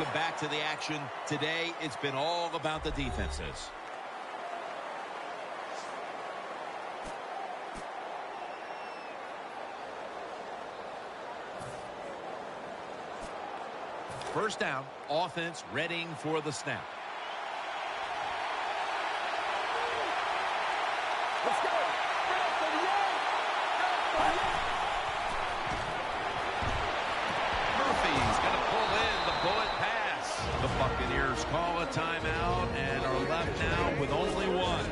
Welcome back to the action. Today, it's been all about the defenses. First down, offense readying for the snap. Let's go. Murphy's going to pull in the bullet pass. The Buccaneers call a timeout and are left now with only one.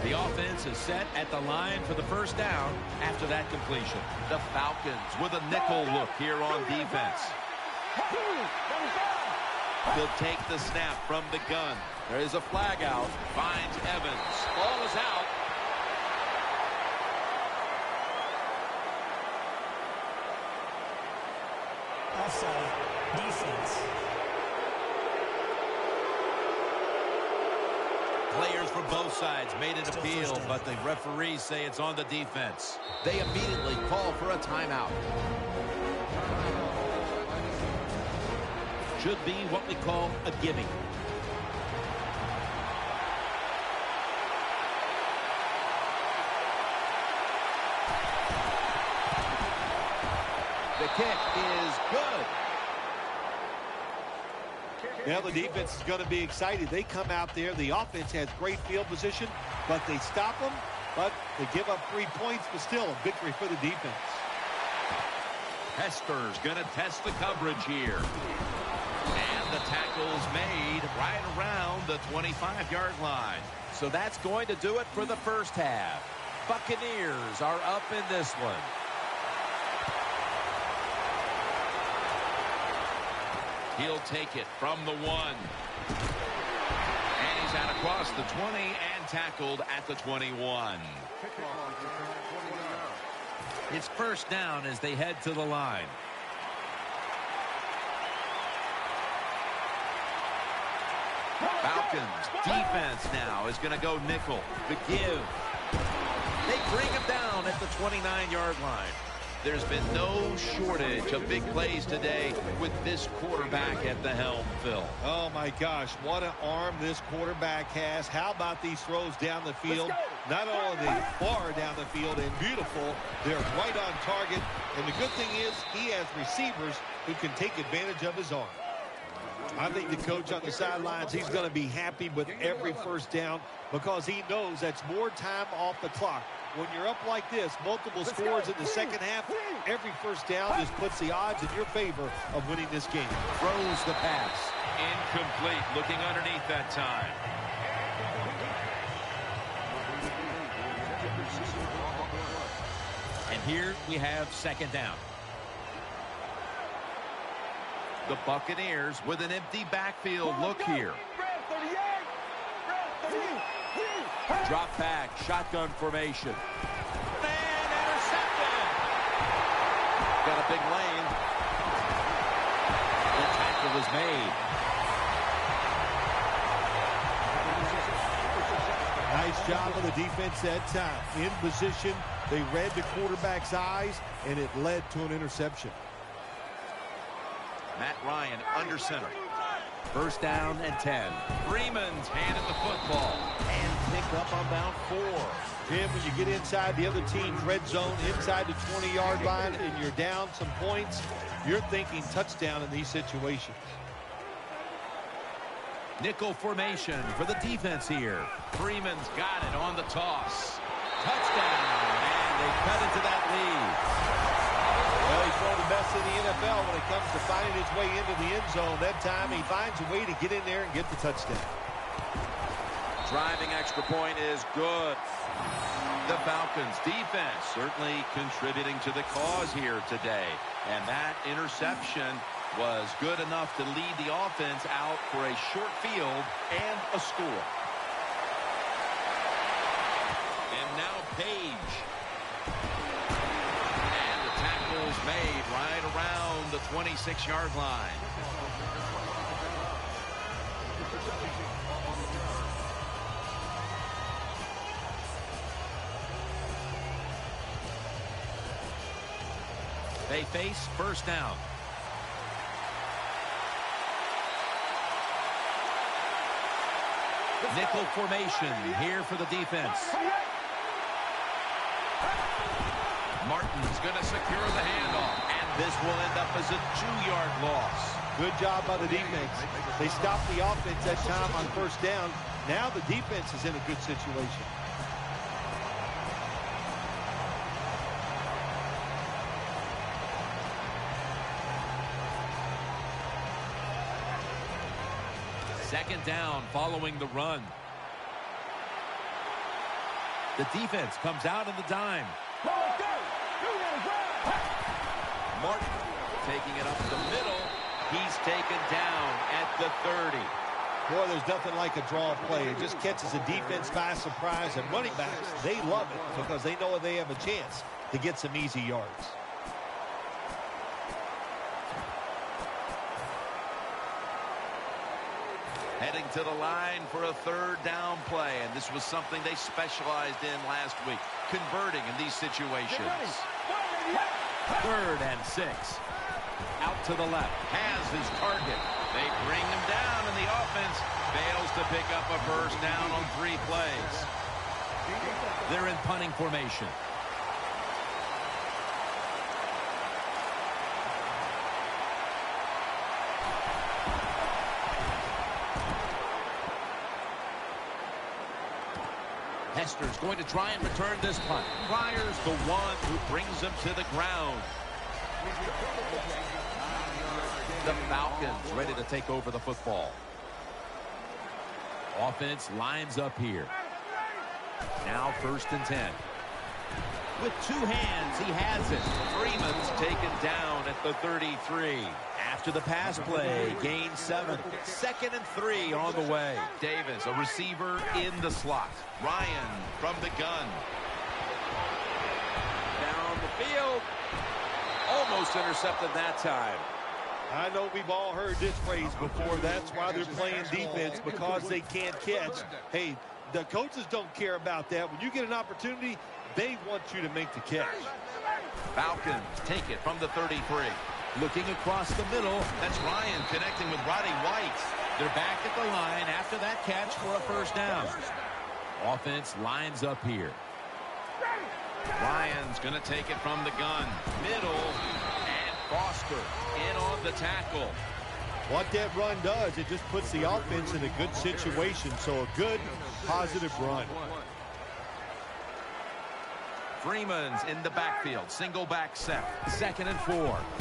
The offense is set at the line for the first down after that completion. The Falcons with a nickel look here on defense. He'll take the snap from the gun. There is a flag out. Finds Evans. Ball is out. Offside. Defense. Players from both sides made an appeal, but the referees say it's on the defense. They immediately call for a timeout. Should be what we call a gimme. The kick is good. Now the defense is going to be excited. They come out there. The offense has great field position, but they stop them. But they give up 3 points, but still a victory for the defense. Hester's going to test the coverage here. And the tackle's made right around the 25-yard line. So that's going to do it for the first half. Buccaneers are up in this one. He'll take it from the 1. And he's out across the 20 and tackled at the 21. It's first down as they head to the line. Falcons defense now is going to go nickel. The give. They bring him down at the 29-yard line. There's been no shortage of big plays today with this quarterback at the helm, Phil. Oh, my gosh. What an arm this quarterback has. How about these throws down the field? Not only are they far down the field and beautiful, they're right on target. And the good thing is he has receivers who can take advantage of his arm. I think the coach on the sidelines, he's going to be happy with every first down because he knows that's more time off the clock. When you're up like this, multiple scores in the second half, every first down just puts the odds in your favor of winning this game. Throws the pass. Incomplete. Looking underneath that time. And here we have second down. The Buccaneers with an empty backfield look here. Drop back, shotgun formation. And intercepted. Got a big lane. The tackle was made. Nice job of the defense that time. In position, they read the quarterback's eyes, and it led to an interception. Matt Ryan under center. First down and 10. Freeman's handed the football and picked up on about 4. Jim, when you get inside the other team's red zone, inside the 20-yard line, and you're down some points, you're thinking touchdown in these situations. Nickel formation for the defense here. Freeman's got it on the toss. Touchdown, and they cut into that lead. Well, he's one of the best in the NFL when it comes to finding his way into the end zone. That time he finds a way to get in there and get the touchdown. Driving extra point is good. The Falcons defense certainly contributing to the cause here today. And that interception was good enough to lead the offense out for a short field and a score. And now Page. And the tackle's made right around the 26-yard line. They face first down. Nickel formation here for the defense. Martin's going to secure the handoff, and this will end up as a 2-yard loss. Good job by the defense. They stopped the offense that time on first down. Now the defense is in a good situation. Second down following the run. The defense comes out in the dime. Martin taking it up the middle. He's taken down at the 30. Boy, there's nothing like a draw play. It just catches the defense by surprise. And running backs, they love it because they know they have a chance to get some easy yards. Heading to the line for a third down play. And this was something they specialized in last week, converting in these situations. 3rd and 6. Out to the left. Has his target. They bring him down, and the offense fails to pick up a first down on 3 plays. They're in punting formation. Hester's going to try and return this punt. Pryor's the one who brings him to the ground. The Falcons ready to take over the football. Offense lines up here. Now 1st and 10. With 2 hands, he has it. Freeman's taken down at the 33. After the pass play, gain 7. 2nd and 3 on the way. Davis, a receiver in the slot. Ryan from the gun. Down the field. Almost intercepted that time. I know we've all heard this phrase before. That's why they're playing defense, because they can't catch. Hey, the coaches don't care about that. When you get an opportunity, they want you to make the catch. Falcons take it from the 33. Looking across the middle. That's Ryan connecting with Roddy White. They're back at the line after that catch for a first down. Offense lines up here. Ryan's going to take it from the gun. Middle, and Foster in on the tackle. What that run does, it just puts the offense in a good situation. So a good, positive run. Freeman's in the backfield. Single back set. 2nd and 4.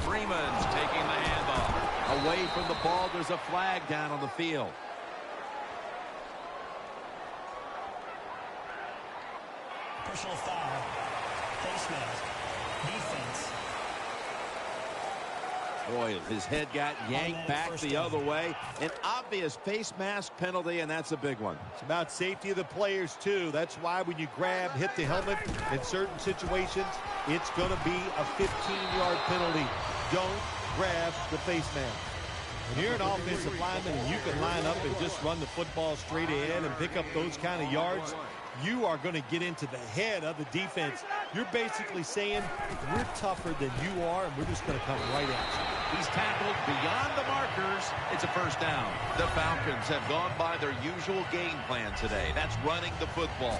Freeman's taking the handoff. Away from the ball, there's a flag down on the field. Personal foul. Face mask. Defense. Boy, his head got yanked back the other way. An obvious face mask penalty, and that's a big one. It's about safety of the players, too. That's why when you grab, hit the helmet in certain situations, it's going to be a 15-yard penalty. Don't grab the face mask. When you're an offensive lineman and you can line up and just run the football straight ahead and pick up those kind of yards, you are going to get into the head of the defense. You're basically saying, we're tougher than you are, and we're just going to come right at you. He's tackled beyond the markers. It's a first down. The Falcons have gone by their usual game plan today. That's running the football.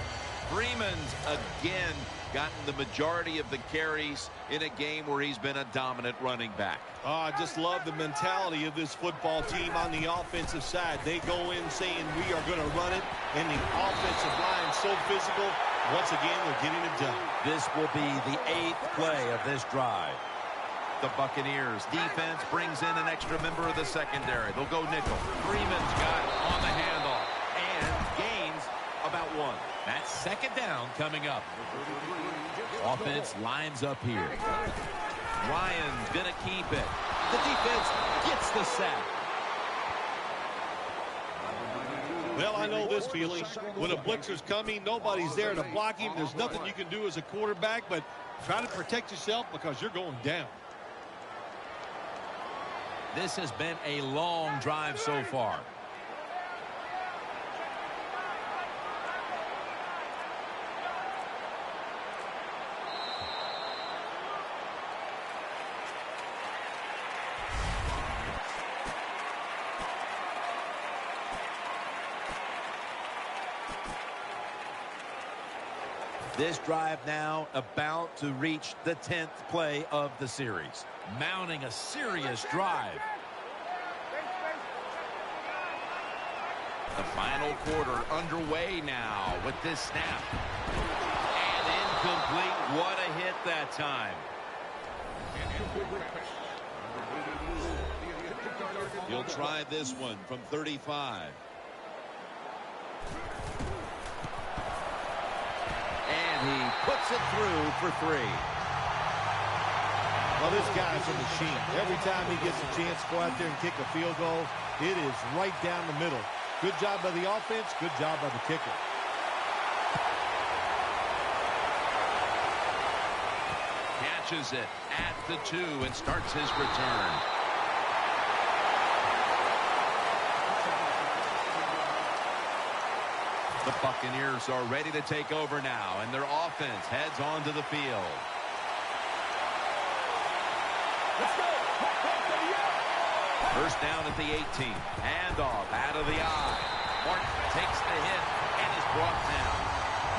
Freeman's again gotten the majority of the carries in a game where he's been a dominant running back. I just love the mentality of this football team on the offensive side. They go in saying we are going to run it, and the offensive line so physical. Once again, they're getting it done. This will be the 8th play of this drive. The Buccaneers defense brings in an extra member of the secondary. They'll go nickel. Freeman's got it on the handoff and gains about 1. That's 2nd down coming up. Offense lines up here. Ryan's going to keep it. The defense gets the sack. Well, I know this feeling. When a blitzer's coming, nobody's there to block him. There's nothing you can do as a quarterback, but try to protect yourself because you're going down. This has been a long drive so far. This drive now about to reach the 10th play of the series. Mounting a serious drive. The final quarter underway now with this snap. And incomplete. What a hit that time. He'll try this one from 35. And he puts it through for 3. Well, this guy's a machine. Every time he gets a chance to go out there and kick a field goal, it is right down the middle. Good job by the offense, good job by the kicker. Catches it at the 2 and starts his return. The Buccaneers are ready to take over now, and their offense heads onto the field. Let's go. First down at the 18. Handoff out of the eye. Martin takes the hit and is brought down.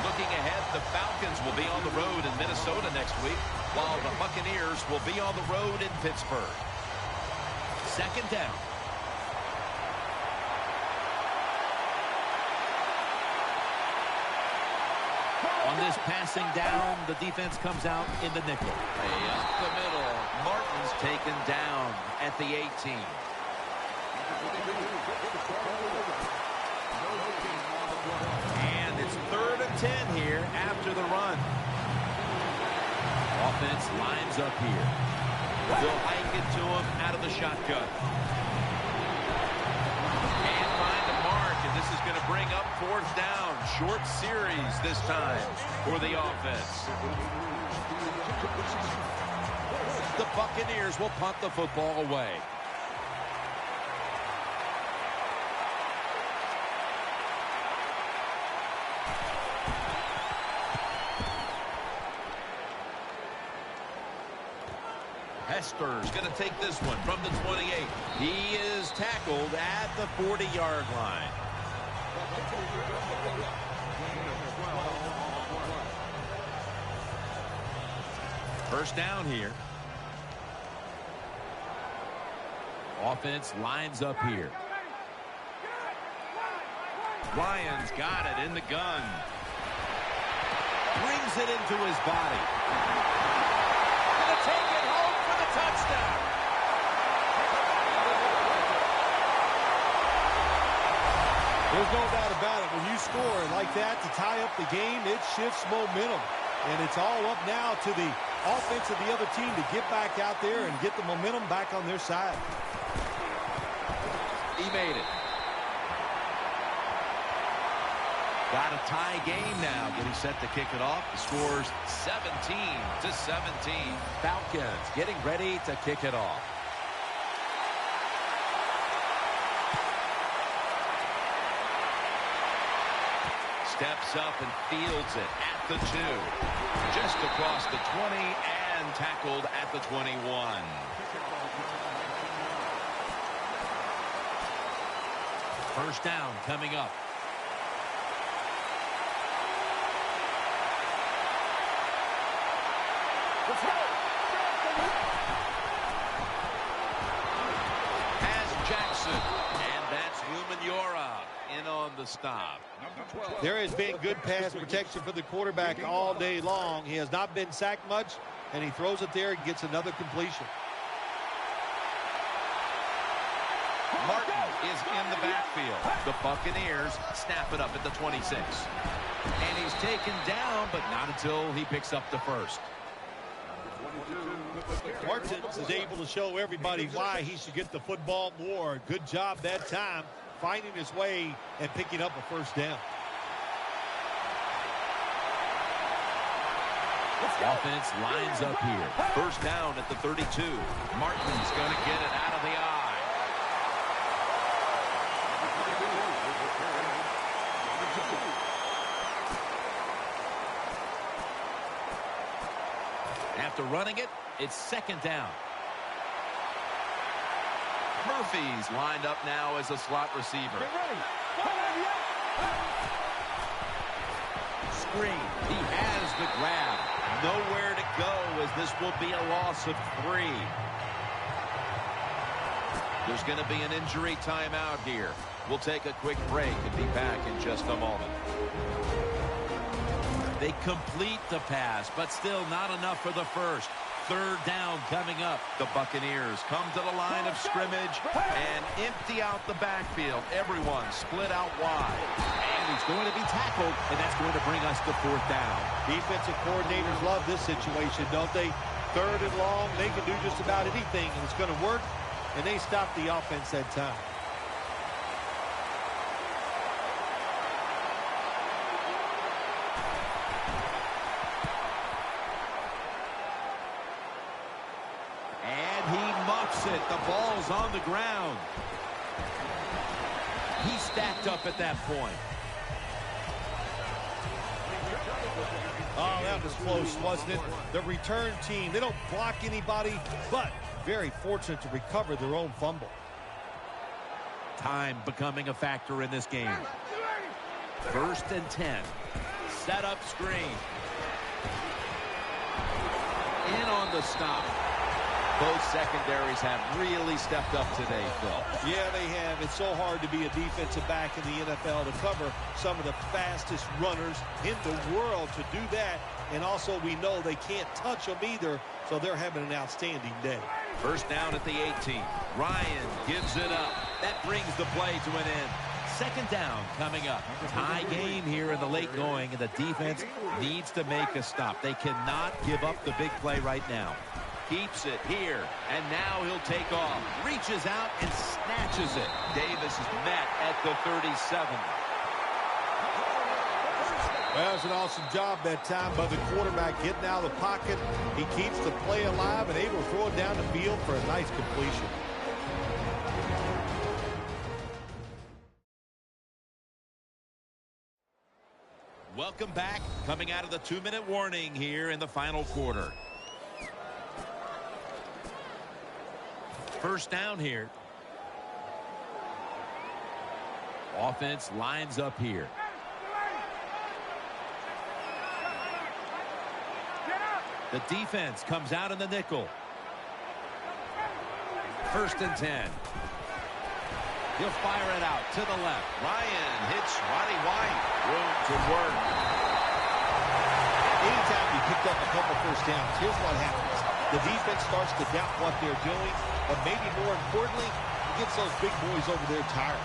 Looking ahead, the Falcons will be on the road in Minnesota next week, while the Buccaneers will be on the road in Pittsburgh. Second down. On this passing down, the defense comes out in the nickel. Up the middle. Martin's taken down at the 18. And it's 3rd and 10 here after the run. Offense lines up here. They'll hike it to him out of the shotgun. And find a mark, and this is going to bring up 4th down. Short series this time for the offense. The Buccaneers will punt the football away. Hester's going to take this one from the 28. He is tackled at the 40-yard line. First down here. Offense lines up here. Ryan's got it in the gun. Brings it into his body. Gonna take it home for the touchdown. There's no doubt about it. When you score like that to tie up the game, it shifts momentum. And it's all up now to the offense of the other team to get back out there and get the momentum back on their side. He made it. Got a tie game now. Getting set to kick it off. The score's 17-17. Falcons getting ready to kick it off. Steps up and fields it at the 2. Just across the 20 and tackled at the 21. First down coming up. Has Jackson, and that's Humaniora in on the stop. There has been good pass protection for the quarterback all day long. He has not been sacked much, and he throws it there and gets another completion. Martin is in the backfield. The Buccaneers snap it up at the 26. And he's taken down, but not until he picks up the first. Martin is able to show everybody why he should get the football more. Good job that time, finding his way and picking up a first down. Offense lines up here. First down at the 32. Martin's going to get it out of the eye. After running it, it's second down. Murphy's lined up now as a slot receiver. Screen. He has the grab. Nowhere to go as this will be a loss of 3. There's going to be an injury timeout here. We'll take a quick break and be back in just a moment. They complete the pass, but still not enough for the first. 3rd down coming up. The Buccaneers come to the line of scrimmage and empty out the backfield. Everyone split out wide. And he's going to be tackled, and that's going to bring us to 4th down. Defensive coordinators love this situation, don't they? 3rd and long, they can do just about anything, and it's going to work, and they stop the offense that time. It. The ball's on the ground. He stacked up at that point. Oh, that was close, wasn't it? The return team, they don't block anybody, but very fortunate to recover their own fumble. Time becoming a factor in this game. 1st and 10. Set up screen. In on the stop. Both secondaries have really stepped up today, Phil. Yeah, they have. It's so hard to be a defensive back in the NFL to cover some of the fastest runners in the world to do that. And also we know they can't touch them either, so they're having an outstanding day. 1st down at the 18. Ryan gives it up. That brings the play to an end. 2nd down coming up. Tie game here in the late going, and the defense needs to make a stop. They cannot give up the big play right now. Keeps it here, and now he'll take off. Reaches out and snatches it. Davis is met at the 37. That was an awesome job that time by the quarterback getting out of the pocket. He keeps the play alive and able to throw it down the field for a nice completion. Welcome back. Coming out of the 2-minute warning here in the final quarter. 1st down here. Offense lines up here. The defense comes out in the nickel. 1st and 10. He'll fire it out to the left. Ryan hits Roddy White. Room to work. Anytime you pick up a couple 1st downs, here's what happens. The defense starts to doubt what they're doing, but maybe more importantly, it gets those big boys over there tired.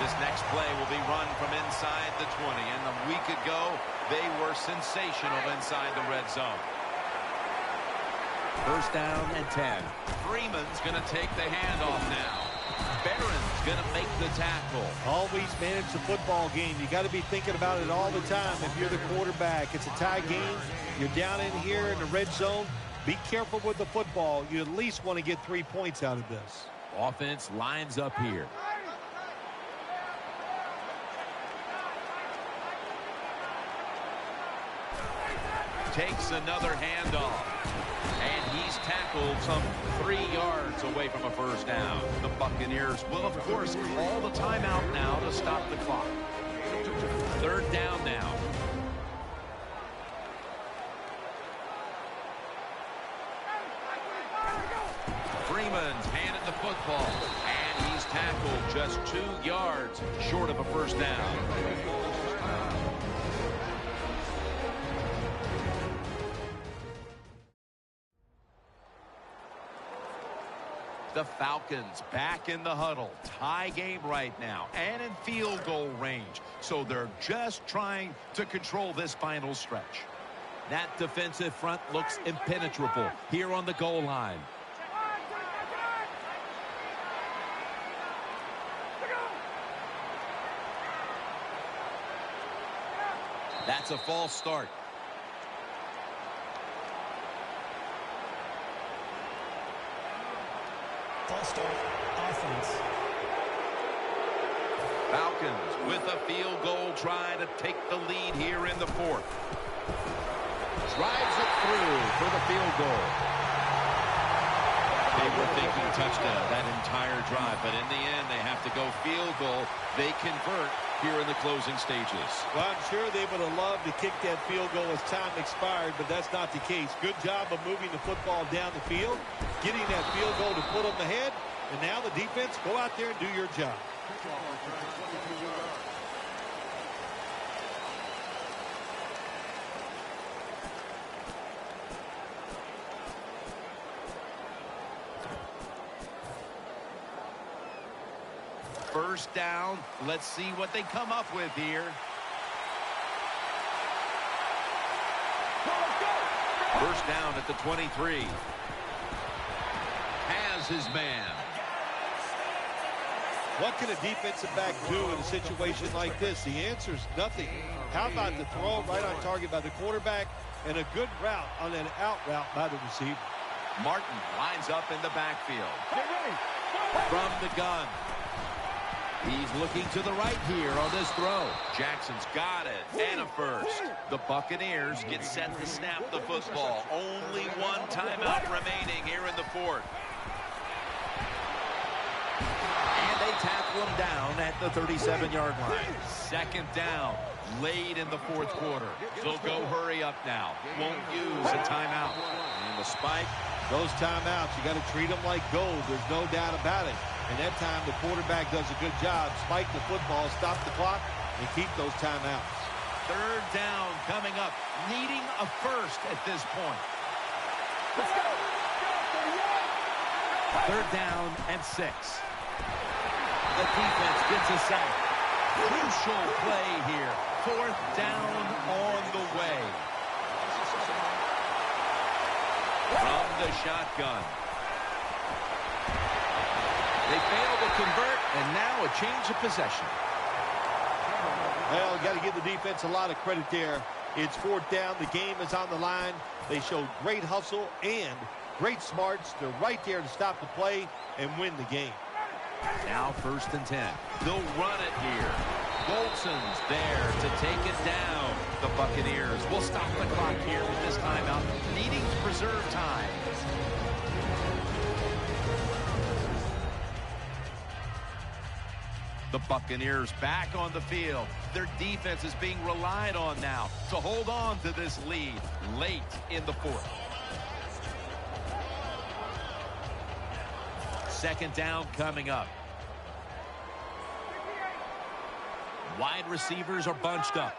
This next play will be run from inside the 20, and a week ago, they were sensational inside the red zone. 1st down and 10. Freeman's going to take the handoff now. Barron's going to make the tackle. Always manage the football game. You got to be thinking about it all the time. If you're the quarterback, it's a tie game. You're down in here in the red zone. Be careful with the football. You at least want to get 3 points out of this. Offense lines up here. Takes another handoff. And he's tackled some 3 yards away from a 1st down. The Buccaneers will, of course, call the timeout now to stop the clock. 3rd down now. Freeman's handed the football, and he's tackled just 2 yards short of a 1st down. The Falcons back in the huddle. Tie game right now and in field goal range. So they're just trying to control this final stretch. That defensive front looks impenetrable here on the goal line. That's a false start. False start, offense. Falcons with a field goal try to take the lead here in the 4th. Drives it through for the field goal. They were thinking touchdown that entire drive, but in the end they have to go field goal. They convert here in the closing stages. Well, I'm sure they would have loved to kick that field goal as time expired, but that's not the case. Good job of moving the football down the field, getting that field goal to put on the head, and now the defense, go out there and do your job. First down. Let's see what they come up with here. First down at the 23. Has his man. What can a defensive back do in a situation like this? The answer is nothing. How about the throw right on target by the quarterback and a good route on an out route by the receiver? Martin lines up in the backfield. From the gun. He's looking to the right here on this throw. Jackson's got it. And a first. The Buccaneers get set to snap the football. Only one timeout remaining here in the fourth. And they tackle him down at the 37-yard line. Second down. Late in the fourth quarter. So go hurry up now. Won't use a timeout. And the spike. Those timeouts, you got to treat them like gold. There's no doubt about it. And that time, the quarterback does a good job. Spike the football, stop the clock, and keep those timeouts. Third down coming up. Needing a first at this point. Let's go. Third down and 6. The defense gets a sack. Crucial play here. Fourth down on the way. From the shotgun. They fail to convert, and now a change of possession. Well, got to give the defense a lot of credit there. It's fourth down. The game is on the line. They showed great hustle and great smarts. They're right there to stop the play and win the game. Now first and 10. They'll run it here. Golson's there to take it down. The Buccaneers will stop the clock here with this timeout, needing to preserve time. The Buccaneers back on the field. Their defense is being relied on now to hold on to this lead late in the fourth. Second down coming up. Wide receivers are bunched up.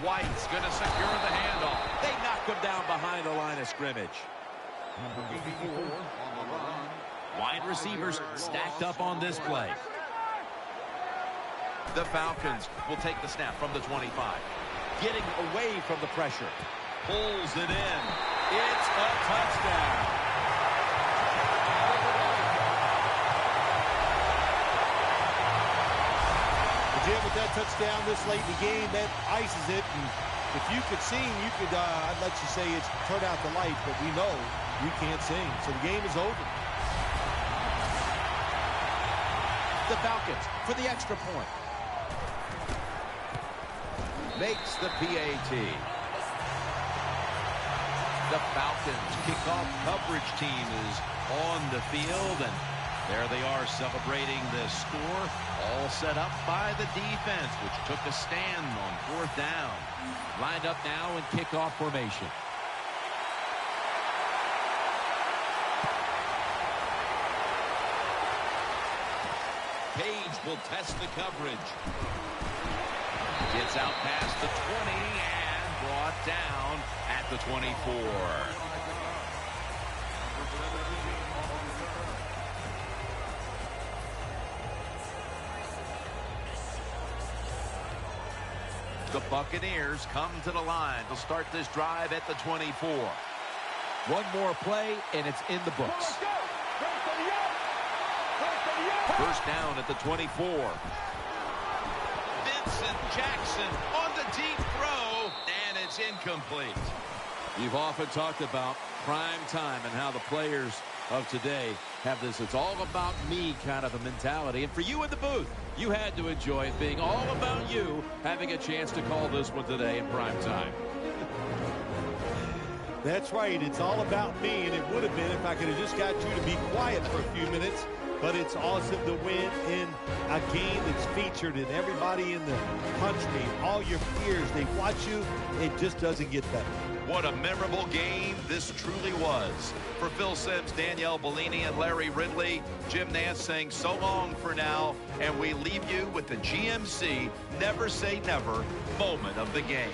White's going to secure the handoff. They knock him down behind the line of scrimmage. Wide receivers stacked up on this play. The Falcons will take the snap from the 25. Getting away from the pressure. Pulls it in. It's a touchdown. Jim, with that touchdown this late in the game, that ices it. And if you could sing, you could, I'd let you say it's turn out the light, but we know you can't sing. So the game is over. The Falcons for the extra point. Makes the PAT. The Falcons kickoff coverage team is on the field, and there they are celebrating the score, all set up by the defense, which took a stand on fourth down. Lined up now in kickoff formation. Page will test the coverage. Gets out past the 20 and brought down at the 24. The Buccaneers come to the line to start this drive at the 24. One more play, and it's in the books. First down at the 24. Vincent Jackson on the deep throw, and it's incomplete. You've often talked about prime time and how the players of today have this "it's all about me" kind of a mentality. And for you in the booth, you had to enjoy it being all about you, having a chance to call this one today in prime time. That's right. It's all about me, and it would have been if I could have just got you to be quiet for a few minutes. but it's awesome to win in a game that's featured in everybody in the country. All your peers, they watch you. It just doesn't get better. What a memorable game this truly was. For Phil Simms, Danielle Bellini, and Larry Ridley, Jim Nantz saying so long for now, and we leave you with the GMC Never Say Never moment of the game.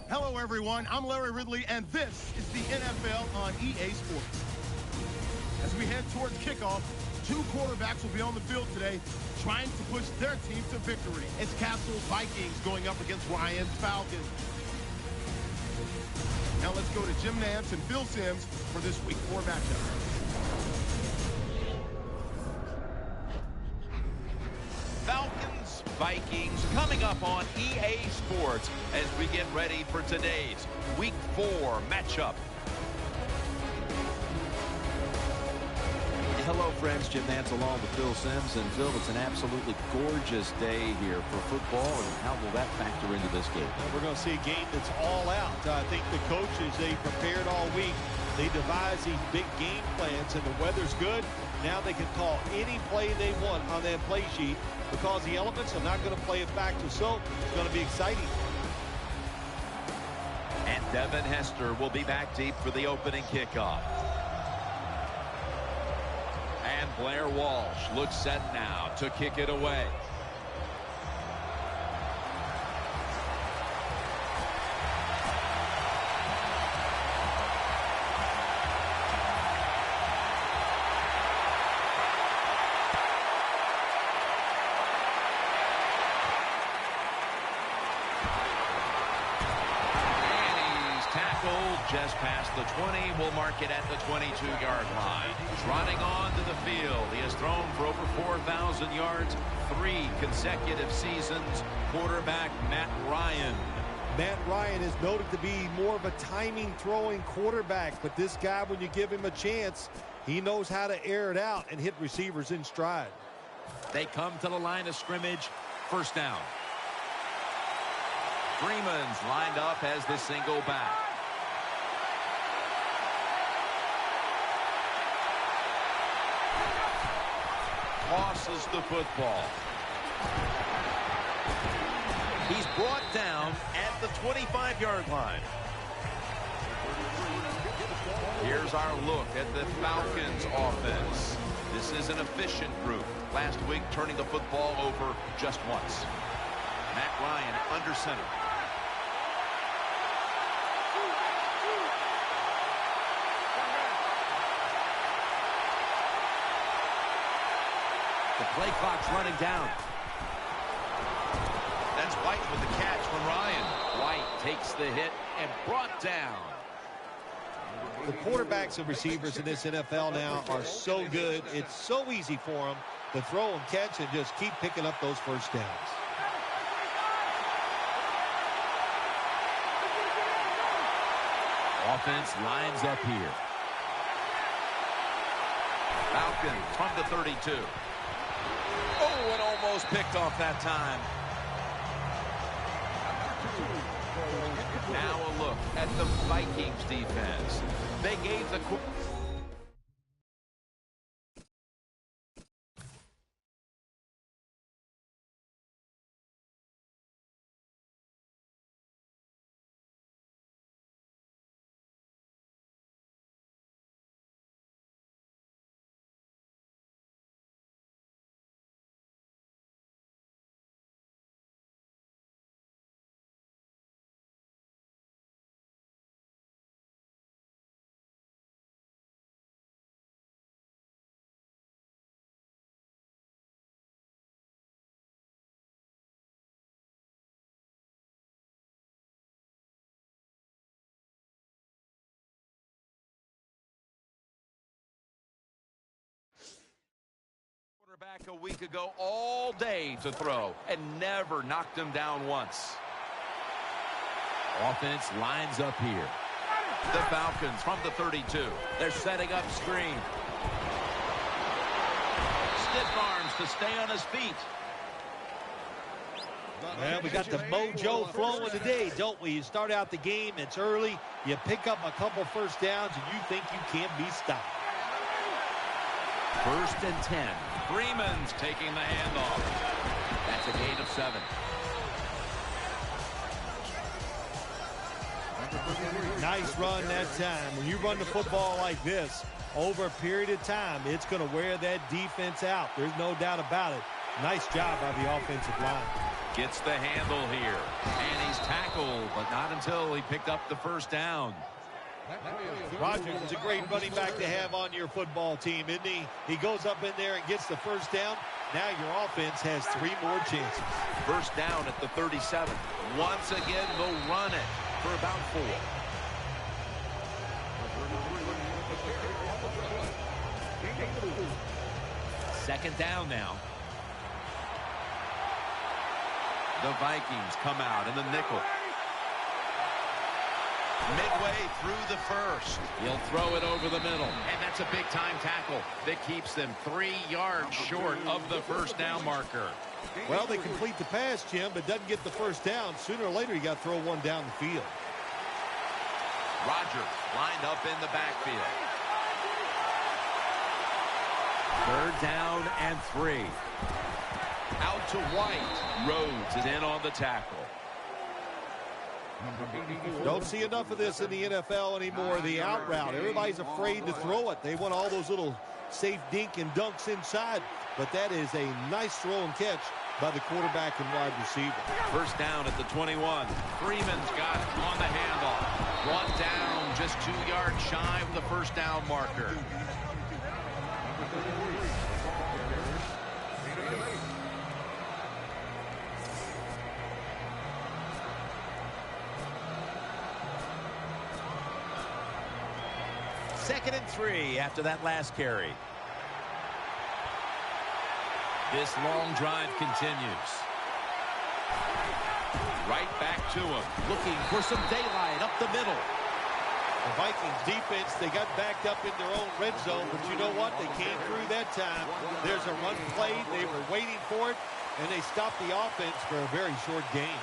Hello, everyone. I'm Larry Ridley, and this is the NFL on EA Sports. As we head towards kickoff, two quarterbacks will be on the field today trying to push their team to victory. It's Castle's Vikings going up against Ryan's Falcons. Now let's go to Jim Nantz and Phil Simms for this Week 4 matchup. Vikings coming up on EA Sports as we get ready for today's Week 4 matchup. Hello, friends. Jim Nantz along with Phil Simms. And Phil, it's an absolutely gorgeous day here for football. And how will that factor into this game? Well, we're going to see a game that's all out. I think the coaches, they prepared all week. They devised these big game plans, and the weather's good. Now they can call any play they want on that play sheet because the elements are not going to play a factor. So it's going to be exciting. And Devin Hester will be back deep for the opening kickoff. And Blair Walsh looks set now to kick it away. just past the 20. We'll mark it at the 22-yard line. Trotting on to the field. He has thrown for over 4,000 yards, 3 consecutive seasons. Quarterback Matt Ryan. Matt Ryan is noted to be more of a timing throwing quarterback, but this guy, when you give him a chance, he knows how to air it out and hit receivers in stride. They come to the line of scrimmage. First down. Freeman's lined up as the single back. Tosses the football. He's brought down at the 25-yard line. Here's our look at the Falcons offense. This is an efficient group. Last week turning the football over just once. Matt Ryan under center. The play clock's running down. That's White with the catch from Ryan. White takes the hit and brought down. The quarterbacks and receivers in this NFL now are so good. It's so easy for them to throw and catch and just keep picking up those first downs. Offense lines up here. Falcons from the 32. Oh, it almost picked off that time. Now a look at the Vikings defense. They gave the quarterback a week ago all day to throw and never knocked him down once. Offense lines up here. The Falcons from the 32. They're setting up screen. Stiff arms to stay on his feet. Well, we got the mojo flowing today, don't we? You start out the game, it's early, you pick up a couple first downs, and you think you can't be stopped. 1st and 10. Freeman's taking the handoff. That's a gain of 7. Nice run that time. When you run the football like this, over a period of time, it's going to wear that defense out. There's no doubt about it. Nice job by the offensive line. Gets the handle here. And he's tackled, but not until he picked up the first down. Rodgers is a great running back to have on your football team, isn't he? He goes up in there and gets the first down. Now your offense has 3 more chances. First down at the 37. Once again, they'll run it for about 4. Second down now. The Vikings come out in the nickel. Midway through the first. He'll throw it over the middle. And that's a big-time tackle that keeps them 3 yards short of the first down marker. Well, they complete the pass, Jim, but doesn't get the first down. Sooner or later, you got to throw one down the field. Rodgers lined up in the backfield. 3rd down and 3. Out to White. Rhodes is in on the tackle. Don't see enough of this in the NFL anymore. The out route. Everybody's afraid to throw it. They want all those little safe dink and dunks inside. But that is a nice throw and catch by the quarterback and wide receiver. First down at the 21. Freeman's got it on the handoff. Brought down just 2 yards shy of the first down marker. 2nd and 3 after that last carry. This long drive continues. Right back to him. Looking for some daylight up the middle. The Vikings defense, they got backed up in their own red zone, but you know what? They came through that time. There's a run play. They were waiting for it, and they stopped the offense for a very short gain.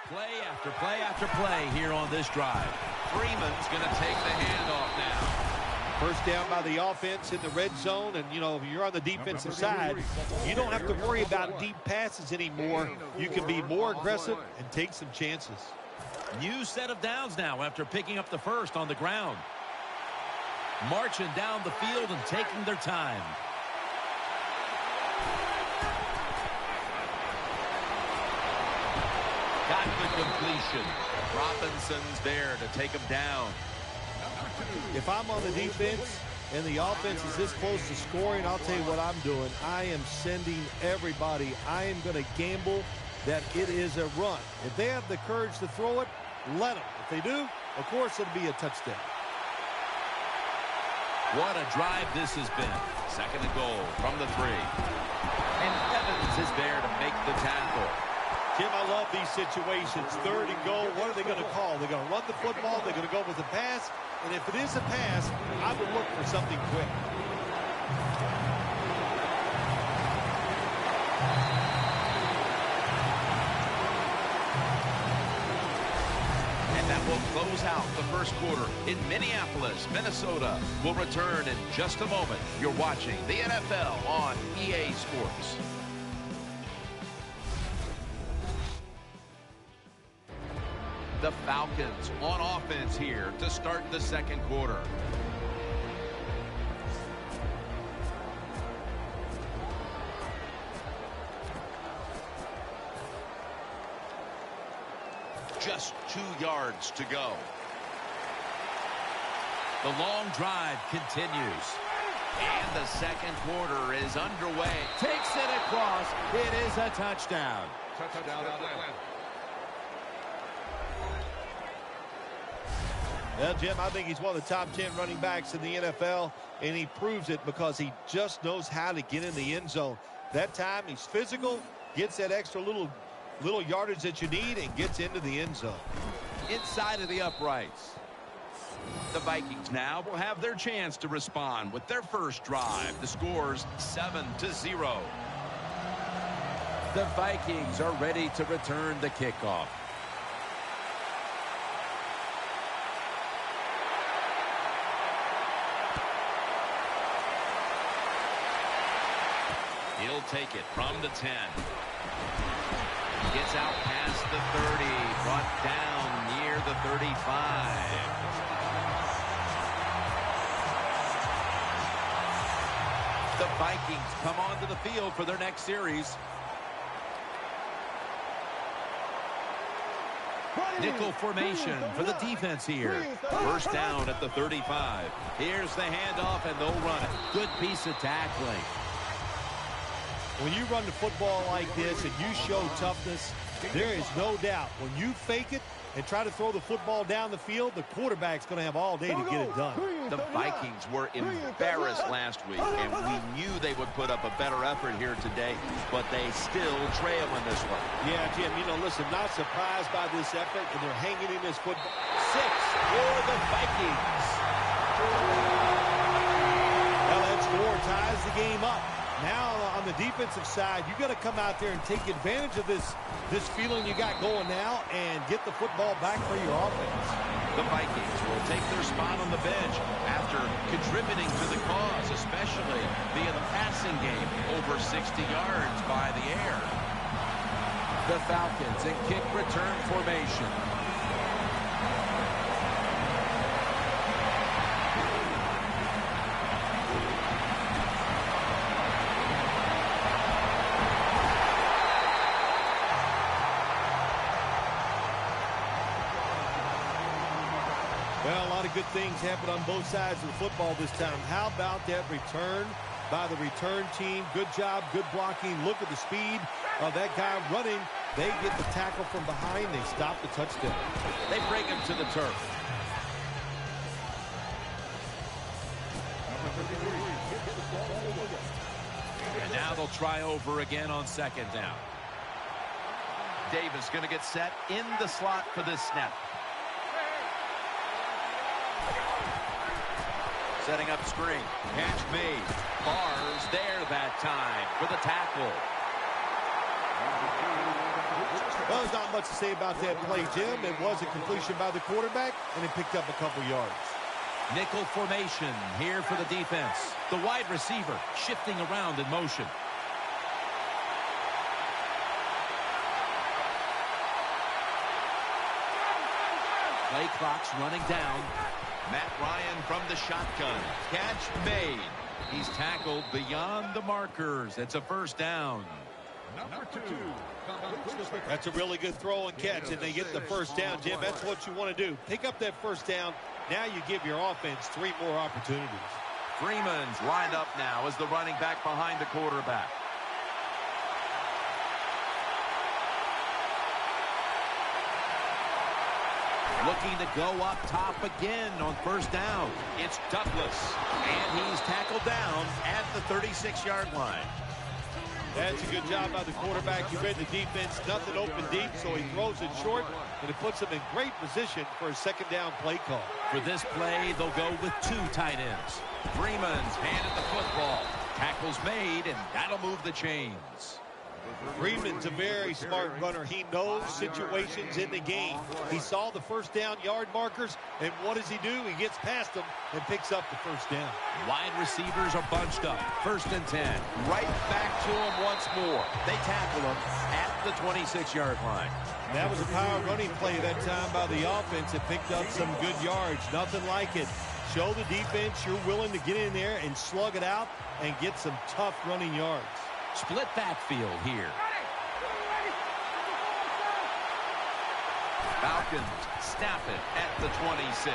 Play after play after play here on this drive. Freeman's going to take the handoff now. First down by the offense in the red zone, and, you know, if you're on the defensive side, you don't have to worry about deep passes anymore. You can be more aggressive and take some chances. New set of downs now after picking up the first on the ground. Marching down the field and taking their time. Got the completion. Robinson's there to take him down. If I'm on the defense and the offense is this close to scoring, I'll tell you what I'm doing. I am sending everybody. I am going to gamble that it is a run. If they have the courage to throw it, let them. If they do, of course it'll be a touchdown. What a drive this has been. 2nd and goal from the 3. And Evans is there to make the tackle. Jim, I love these situations. 3rd and goal. What are they going to call? They're going to run the football. They're going to go with a pass. And if it is a pass, I would look for something quick. And that will close out the first quarter in Minneapolis, Minnesota. We'll return in just a moment. You're watching the NFL on EA Sports. The Falcons on offense here to start the 2nd quarter. Just 2 yards to go. The long drive continues. And the 2nd quarter is underway. Takes it across. It is a touchdown. Touchdown Atlanta. Well, Jim, I think he's one of the top 10 running backs in the NFL, and he proves it because he just knows how to get in the end zone. That time, he's physical, gets that extra little yardage that you need, and gets into the end zone. Inside of the uprights. The Vikings now will have their chance to respond with their first drive. The score's 7-0. The Vikings are ready to return the kickoff. He'll take it from the 10. Gets out past the 30. Brought down near the 35. The Vikings come onto the field for their next series. Nickel formation for the defense here. First down at the 35. Here's the handoff, and they'll run it. Good piece of tackling. When you run the football like this and you show toughness, there is no doubt when you fake it and try to throw the football down the field, the quarterback's going to have all day to get it done. The Vikings were embarrassed last week, and we knew they would put up a better effort here today, but they still trail in this one. Yeah, Jim, you know, listen, not surprised by this effort, and they're hanging in this football. 6 for the Vikings. Well, that score ties the game up. Now on the defensive side, you got to come out there and take advantage of this feeling you got going now and get the football back for your offense. The Vikings will take their spot on the bench after contributing to the cause, especially via the passing game, over 60 yards by the air. The Falcons in kick return formation. Well, a lot of good things happen on both sides of the football this time. How about that return by the return team? Good job, good blocking. Look at the speed of that guy running. They get the tackle from behind. They stop the touchdown. They bring him to the turf. And now they'll try over again on second down. Davis going to get set in the slot for this snap. Setting up screen. Catch made. Barrs there that time for the tackle. Well, there's not much to say about that play, Jim. It was a completion by the quarterback, and it picked up a couple yards. Nickel formation here for the defense. The wide receiver shifting around in motion. Play clock's running down. Matt Ryan from the shotgun. Catch made. He's tackled beyond the markers. It's a first down. Number 2. That's a really good throw and catch, and they get the first down, Jim. That's what you want to do. Pick up that first down. Now you give your offense 3 more opportunities. Freeman's lined up now as the running back behind the quarterback. Looking to go up top again on first down. It's Douglas, and he's tackled down at the 36-yard line. That's a good job by the quarterback. He read the defense, nothing open deep, so he throws it short, and it puts him in great position for a second down play call. For this play, they'll go with 2 tight ends. Freeman's handed the football. Tackle's made, and that'll move the chains. Freeman's a very smart runner. He knows situations in the game. He saw the first down yard markers, and what does he do? He gets past them and picks up the first down. Wide receivers are bunched up. First and 10. Right back to him once more. They tackle him at the 26-yard line. That was a power running play that time by the offense. It picked up some good yards. Nothing like it. Show the defense you're willing to get in there and slug it out and get some tough running yards. Split backfield here. Falcons snap it at the 26.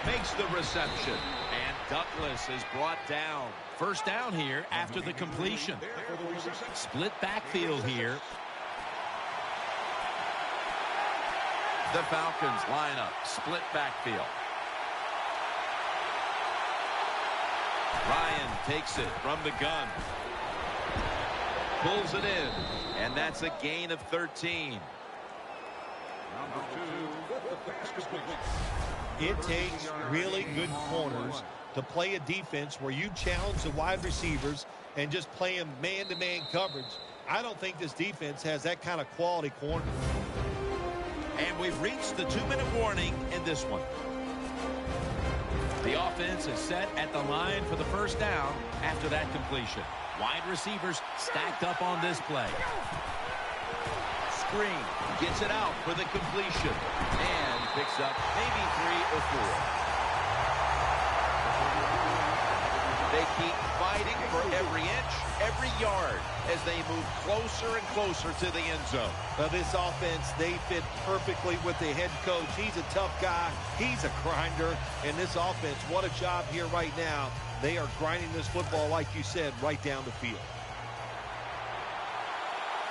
Makes the reception. And Douglas is brought down. First down here after the completion. Split backfield here. The Falcons line up. Split backfield. Ryan takes it from the gun. Pulls it in. And that's a gain of 13. It takes really good corners to play a defense where you challenge the wide receivers and just play them man-to-man coverage. I don't think this defense has that kind of quality corner. And we've reached the 2-minute warning in this one. The offense is set at the line for the first down after that completion. Wide receivers stacked up on this play. Screen gets it out for the completion and picks up maybe 3 or 4. They keep fighting for every inch, every yard as they move closer and closer to the end zone. Now this offense, they fit perfectly with the head coach. He's a tough guy. He's a grinder. And this offense, what a job here right now. They are grinding this football, like you said, right down the field.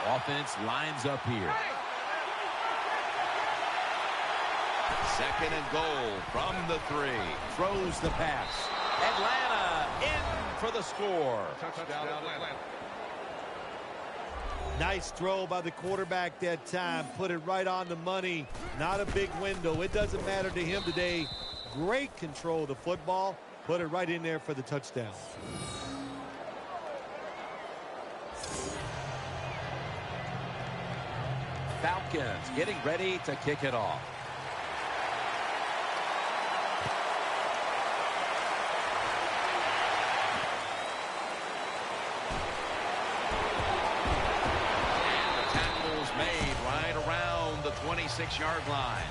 Offense lines up here. Second and goal from the 3. Throws the pass. Atlanta in for the score. Touchdown, Atlanta. Nice throw by the quarterback that time. Put it right on the money. Not a big window. It doesn't matter to him today. Great control of the football. Put it right in there for the touchdown. Falcons getting ready to kick it off. And the tackle's made right around the 26-yard line.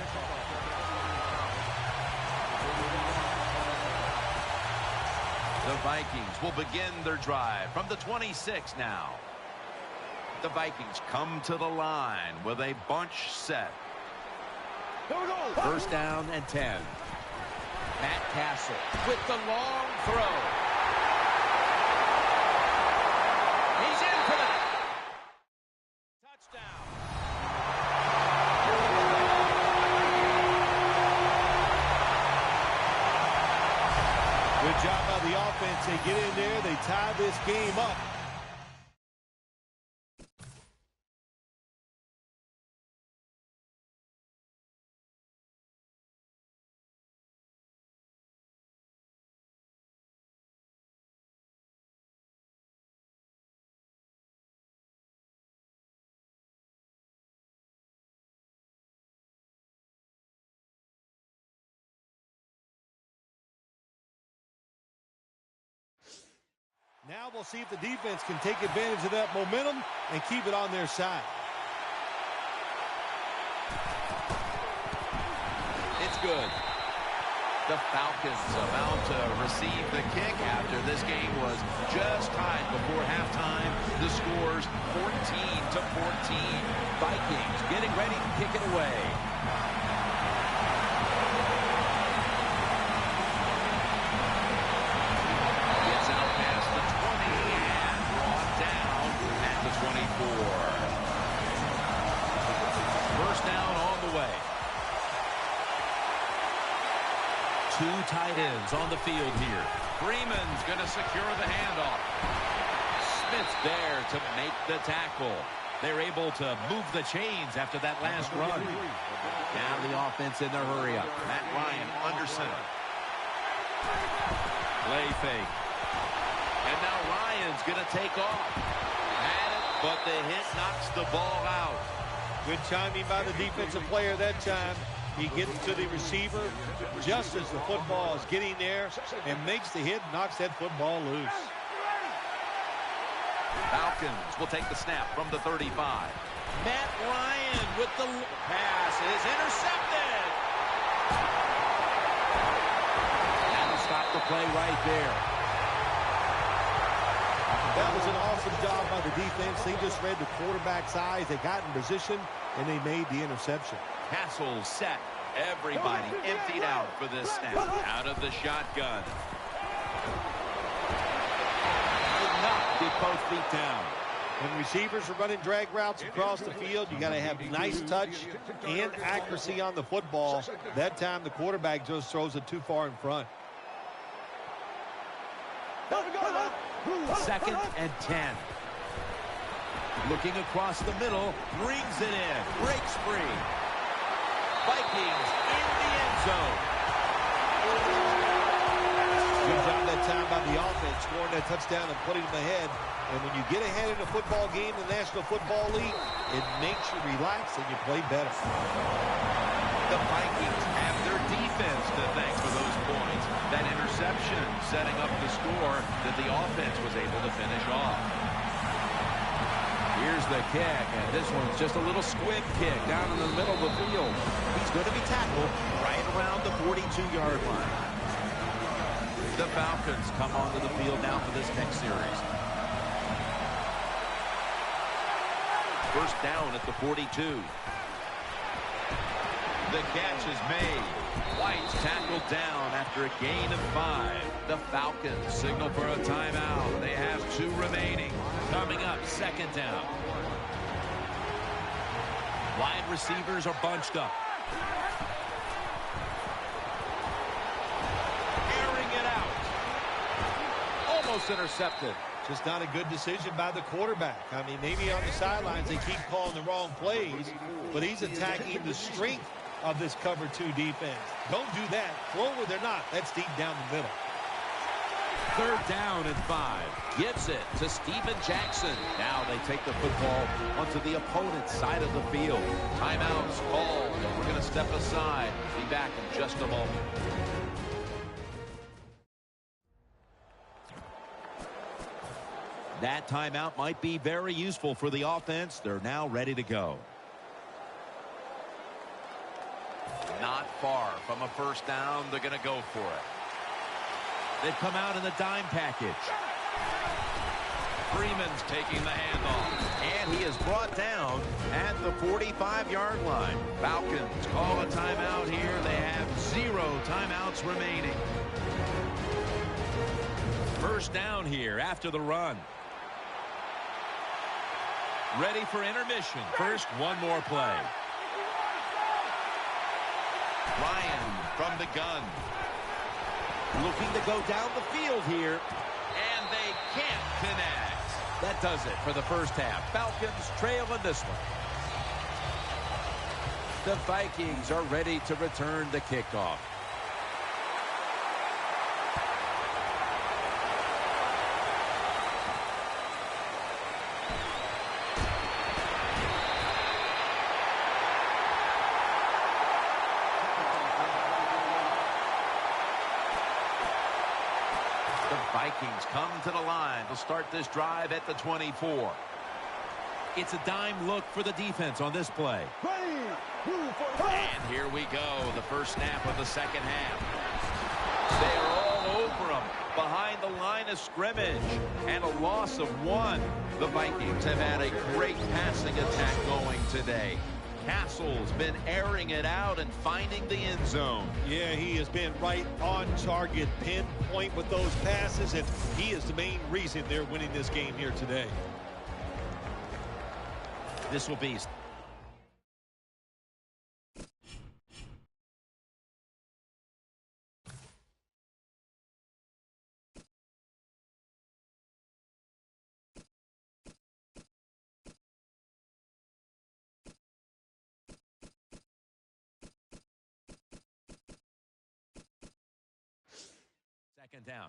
The Vikings will begin their drive from the 26 now. The Vikings come to the line with a bunch set. First down and 10. Matt Castle with the long throw. He's in for the touchdown. Good job by the offense. They get in there. They tie this game up. Now we'll see if the defense can take advantage of that momentum and keep it on their side. It's good. The Falcons about to receive the kick after this game was just tied before halftime. The score's 14-14. Vikings getting ready to kick it away. Gets out past the 20 and brought down at the 24. First down on the way. Two tight ends on the field here. Freeman's going to secure the handoff. Smith's there to make the tackle. They're able to move the chains after that last run. Now the offense in their hurry up. Matt Ryan under center. Play fake. And now Ryan's going to take off. Had it, but the hit knocks the ball out. Good timing by the defensive player that time. He gets to the receiver just as the football is getting there and makes the hit, knocks that football loose. Falcons will take the snap from the 35. Matt Ryan with the pass is intercepted. That'll stop the play right there. That was an awesome job by the defense. They just read the quarterback's eyes. They got in position, and they made the interception. Castle set. Everybody emptied out for this snap. Out of the shotgun. Did not get both feet down. When receivers are running drag routes across the field, you got to have nice touch and accuracy on the football. That time, the quarterback just throws it too far in front. Second and 10. Looking across the middle, brings it in, breaks free. Vikings in the end zone. Good job that time by the offense, scoring that touchdown and putting them ahead. And when you get ahead in a football game in the National Football League, it makes you relax and you play better. The Vikings have their defense to thank for those points. That interception setting up the score that the offense was able to finish off. Here's the kick, and this one's just a little squib kick down in the middle of the field. He's going to be tackled right around the 42-yard line. The Falcons come onto the field now for this next series. First down at the 42. The catch is made. White's tackled down after a gain of 5. The Falcons signal for a timeout. They have 2 remaining. Coming up, second down. Wide receivers are bunched up. Airing it out. Almost intercepted. Just not a good decision by the quarterback. I mean, maybe on the sidelines they keep calling the wrong plays, but he's attacking the strength of this cover 2 defense. Don't do that. Throw where they're not. That's deep down the middle. Third down and 5. Gives it to Steven Jackson. Now they take the football onto the opponent's side of the field. Timeouts called. We're going to step aside. Be back in just a moment. That timeout might be very useful for the offense. They're now ready to go. Not far from a first down. They're going to go for it. They've come out in the dime package. Freeman's taking the handoff. And he is brought down at the 45-yard line. Falcons call a timeout here. They have 0 timeouts remaining. First down here after the run. Ready for intermission. First, one more play. Ryan from the gun. Looking to go down the field here. And they can't connect. That does it for the first half. Falcons trail in this one. The Vikings are ready to return the kickoff. Vikings come to the line to start this drive at the 24. It's a dime look for the defense on this play. And here we go, the first snap of the second half. They are all over them behind the line of scrimmage, and a loss of 1. The Vikings have had a great passing attack going today. Castle's been airing it out and finding the end zone. Yeah, he has been right on target, pinpoint with those passes, and he is the main reason they're winning this game here today. This will be second down.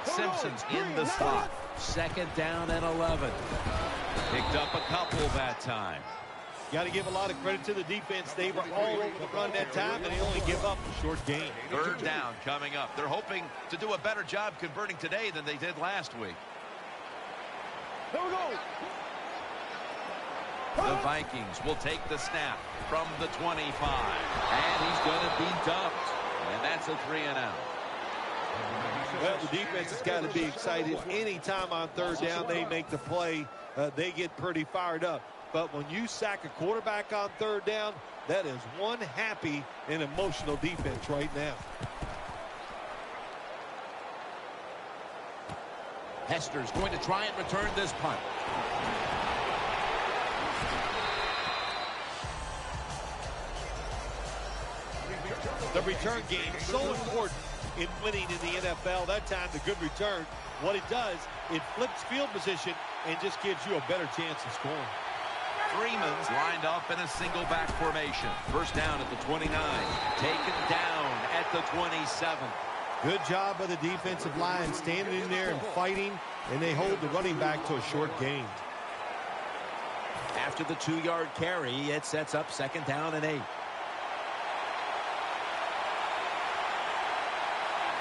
Simpson's in the slot. Second down and 11. Picked up a couple that time. Got to give a lot of credit to the defense. They were all over the run that time, and they only give up a short gain. Third down coming up. They're hoping to do a better job converting today than they did last week. Here we go. The Vikings will take the snap from the 25. And he's going to be dumped. And that's a 3-and-out. Well, the defense has got to be excited. Anytime on third down they make the play, they get pretty fired up. But when you sack a quarterback on third down, that is one happy and emotional defense right now. Hester's going to try and return this punt. The return game so important in winning in the NFL. That time, the good return, what it does, it flips field position and just gives you a better chance of scoring. Freeman's lined up in a single back formation. First down at the 29. Taken down at the 27. Good job by the defensive line standing in there and fighting, and they hold the running back to a short gain. After the 2-yard carry, it sets up second down and 8.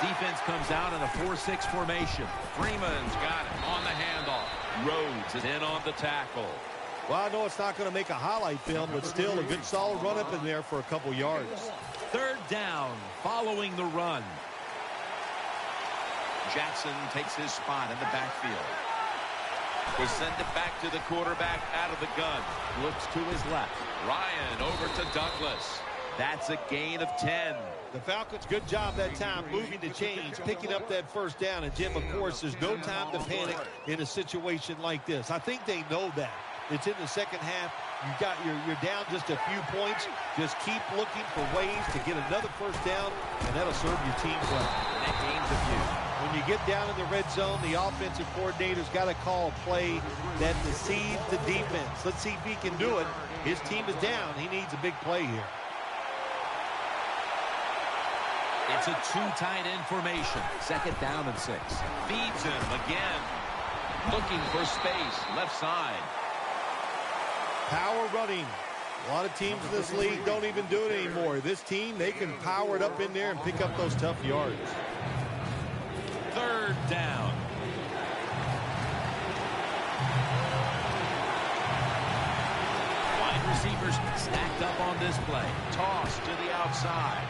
Defense comes out in a 4-6 formation. Freeman's got it on the handoff. Rhodes is in on the tackle. Well, I know it's not going to make a highlight film, but still a good solid run up in there for a couple yards. Third down following the run. Jackson takes his spot in the backfield. We'll send it back to the quarterback out of the gun. Looks to his left. Ryan over to Douglas. That's a gain of 10. The Falcons, good job that time moving the chains, picking up that first down. And, Jim, of course, there's no time to panic in a situation like this. I think they know that. It's in the second half. You're down just a few points. Just keep looking for ways to get another first down, and that'll serve your team well. And that gains a few. When you get down in the red zone, the offensive coordinator's got to call a play that deceives the defense. Let's see if he can do it. His team is down. He needs a big play here. It's a two-tight end formation. Second down and 6. Feeds him again. Looking for space. Left side. Power running. A lot of teams in this league don't even do it anymore. This team, they can power it up in there and pick up those tough yards. Third down. Wide receivers stacked up on this play. Toss to the outside.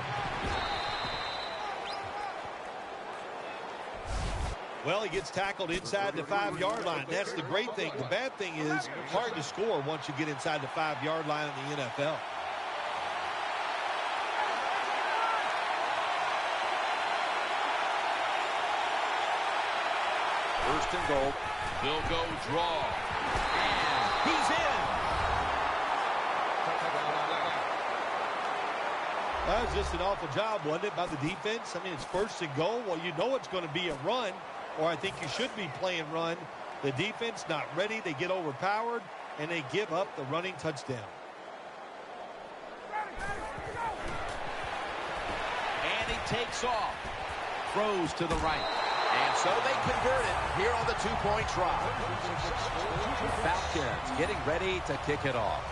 Well, he gets tackled inside the 5-yard line. That's the great thing. The bad thing is hard to score once you get inside the 5-yard line in the NFL. First and goal. They'll go draw. And he's in. That was just an awful job, wasn't it, by the defense? I mean, it's first and goal. Well, you know it's going to be a run, or I think you should be playing run. The defense not ready. They get overpowered, and they give up the running touchdown. And he takes off. Throws to the right. And so they convert it here on the two-point try. Falcons getting ready to kick it off.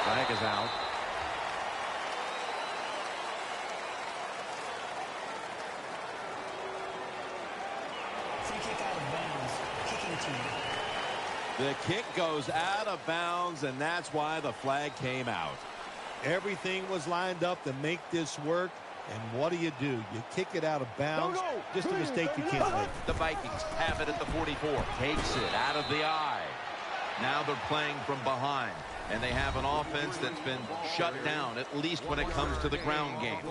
Flag is out. Free kick out of bounds. Kicking team. The kick goes out of bounds, and that's why the flag came out. Everything was lined up to make this work, and what do? You kick it out of bounds. Just a mistake you can't make. The Vikings have it at the 44. Takes it out of the eye. Now they're playing from behind, and they have an offense that's been shut down, at least when it comes to the ground game.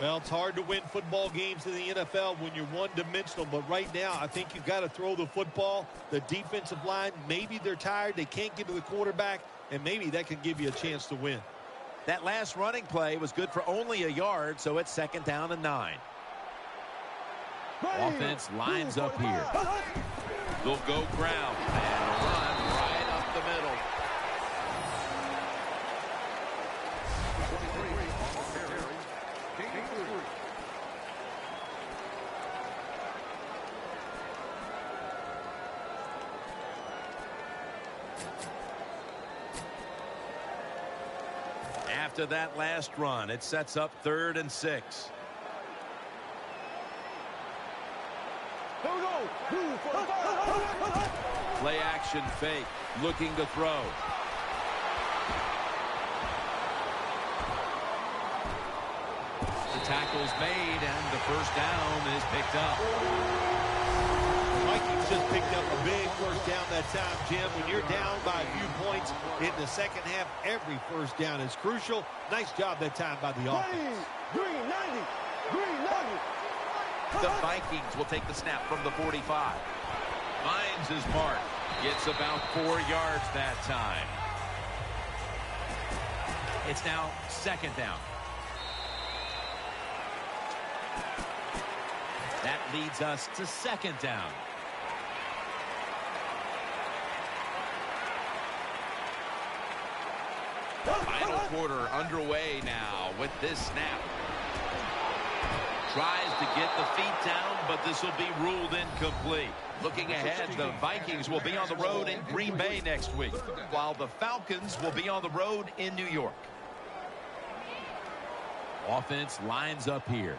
Well, it's hard to win football games in the NFL when you're one-dimensional, but right now I think you've got to throw the football. The defensive line, maybe they're tired, they can't get to the quarterback, and maybe that can give you a chance to win. That last running play was good for only a yard, so it's second down and 9. Offense lines up here. They'll go ground and run right up the middle. After that last run, it sets up 3rd and 6. Play action fake, looking to throw. The tackle's made, and the first down is picked up. The Vikings just picked up a big first down that time, Jim. When you're down by a few points in the second half, every first down is crucial. Nice job that time by the offense. The Vikings will take the snap from the 45. Finds his mark. Gets about 4 yards that time. It's now second down. That leads us to second down. Final quarter underway now with this snap. Tries to get the feet down, but this will be ruled incomplete. Looking ahead, the Vikings will be on the road in Green Bay next week, while the Falcons will be on the road in New York. Offense lines up here.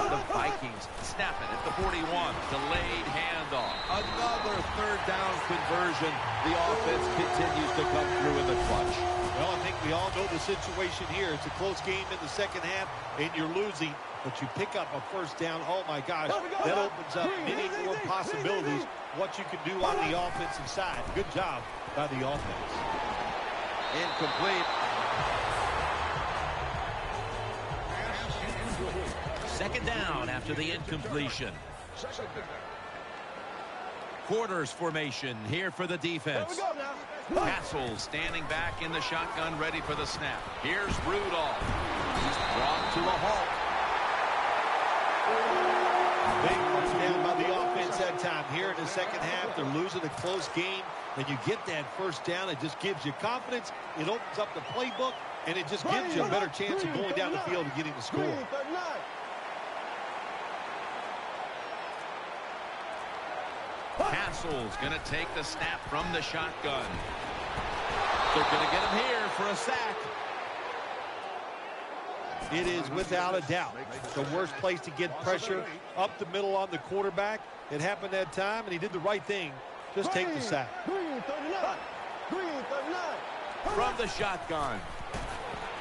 The Vikings snap it at the 41. Delayed handoff. Another third down conversion. The offense continues to come through in the clutch. Well, I think we all know the situation here. It's a close game in the second half, and you're losing, but you pick up a first down. Oh, my gosh, that opens up many more possibilities what you can do on the offensive side. Good job by the offense. Incomplete. Second down after the incompletion. Quarters formation here for the defense. Castle standing back in the shotgun, ready for the snap. Here's Rudolph. He's brought to a halt. Big first down by the offense it's that time here in the second half. They're losing a close game, and you get that first down. It just gives you confidence. It opens up the playbook, and it just gives you a better chance of going down the field and getting the score. Castle's going to take the snap from the shotgun. They're going to get him here for a sack. It is without a doubt the worst place to get pressure up the middle on the quarterback. It happened that time, and he did the right thing. Just take the sack. From the shotgun.